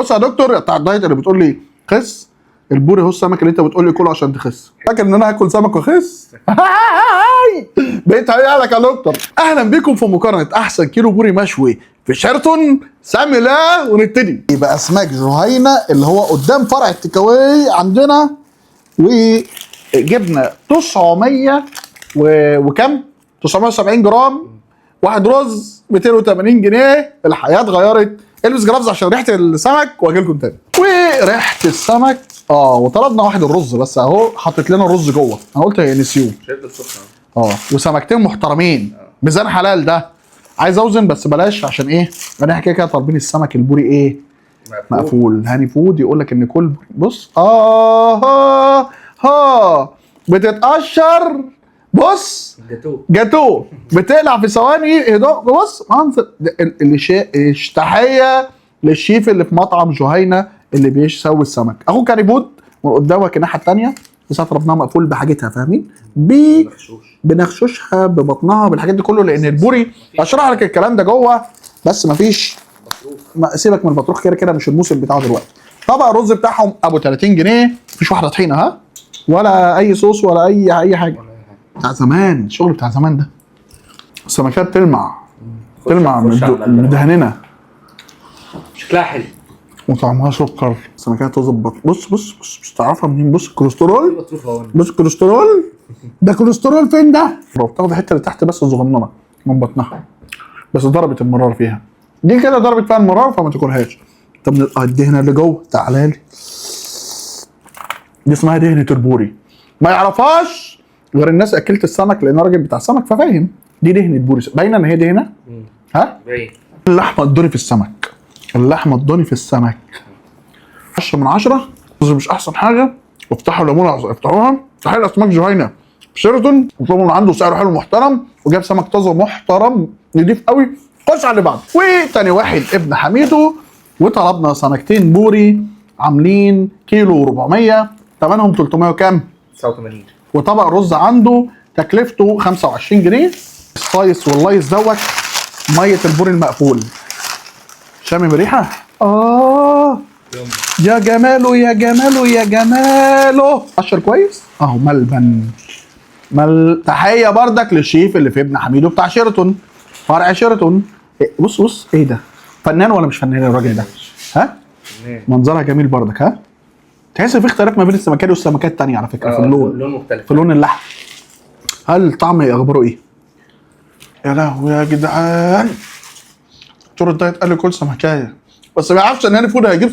بص يا دكتور بتاع الدايت اللي بتقول لي خس، البوري هو السمك اللي انت بتقول لي كله عشان تخس. فاكر ان انا هاكل سمك واخس؟ بقيت هيقلك يا دكتور. اهلا بيكم في مقارنه احسن كيلو بوري مشوي في شيراتون. سامي الله ونبتدي. يبقى اسماك جهينه اللي هو قدام فرع التكاوي عندنا، وجبنا 900 وكم؟ 970 جرام، واحد رز 280 جنيه. الحياه اتغيرت. البس جرافز عشان ريحه السمك واجي لكم تاني. وريحه السمك وطلبنا واحد الرز بس اهو حطيت لنا الرز جوه. انا قلت نسيوه. شد السخنه. وسمكتين محترمين. ميزان حلال ده. عايز اوزن بس بلاش عشان ايه؟ انا كده طالبين السمك البوري ايه؟ مقفول. هاني فود يقول لك ان كل بص بتتقشر. بص جاتوه بتقلع في ثواني. هدوء. بص منظر اللي تحيه للشيف اللي في مطعم جهينه اللي بيسوي السمك. اخو كاري بود من قدامك الناحيه الثانيه. بس ربنا مقفول بحاجتها، فاهمين؟ بنخشوشها ببطنها بالحاجات دي كله، لان البوري اشرح لك الكلام ده جوه بس مفيش. سيبك من البطروخ كده مش الموسم بتاعه دلوقتي. طبق الرز بتاعهم ابو 30 جنيه. مفيش واحده طحينه ها، ولا اي صوص ولا اي حاجه. بتاع زمان، الشغل بتاع زمان ده. السمكات تلمع مدهننه، شكلها حلو وطعمها سكر. السمكات تظبط. بص تعرفها منين؟ بص الكوليسترول. بص الكوليسترول ده. كوليسترول فين ده؟ بتاخد الحته اللي تحت بس الصغننه من بطنها، بس ضربت المرار فيها دي كده، ضربت فيها المرار فما تاكلهاش. طب الدهنه اللي جوه تعالى لي، دي اسمها دهنه البوري. ما يعرفهاش غير الناس اكلت السمك، لان راجل بتاع سمك ففاهم. دي دهنه بوري، باينه ان هي دهنه. ها؟ باين. اللحمه الضاني في السمك. اللحمه الضاني في السمك 10 من 10. مش احسن حاجه. وافتحوا ليمونه، افتحوها. تحيه اسماك جهينه في شيراتون. وطبعا من عنده سعره حلو محترم، وجاب سمك طازه محترم نضيف قوي. خش على اللي بعده. وتاني واحد ابن حميدو. وطلبنا سمكتين بوري عاملين كيلو 400، ثمنهم 300 وكام؟ 89. وطبق الرز عنده تكلفته 25 جنيه. الصايص واللايص دوت ميه البوري المقفول. شامم ريحه؟ يا جماله يا جماله يا جماله. قشر كويس اهو. ملبن تحيه بردك للشيف اللي في ابن حميدو بتاع شيراتون، فرع شيراتون. بص ايه ده؟ فنان ولا مش فنان الراجل ده؟ ها؟ منظرها جميل بردك. ها؟ تحس في اختلاف ما بين السمكات والسمكات الثانيه على فكره في اللون. لون مختلف في لون اللحم. هل الطعم اخباره ايه؟ يا لهوي يا جدعان. دكتور الدايت قال لي كل سمكايه، بس ما يعرفش ان هاني فود هيجيب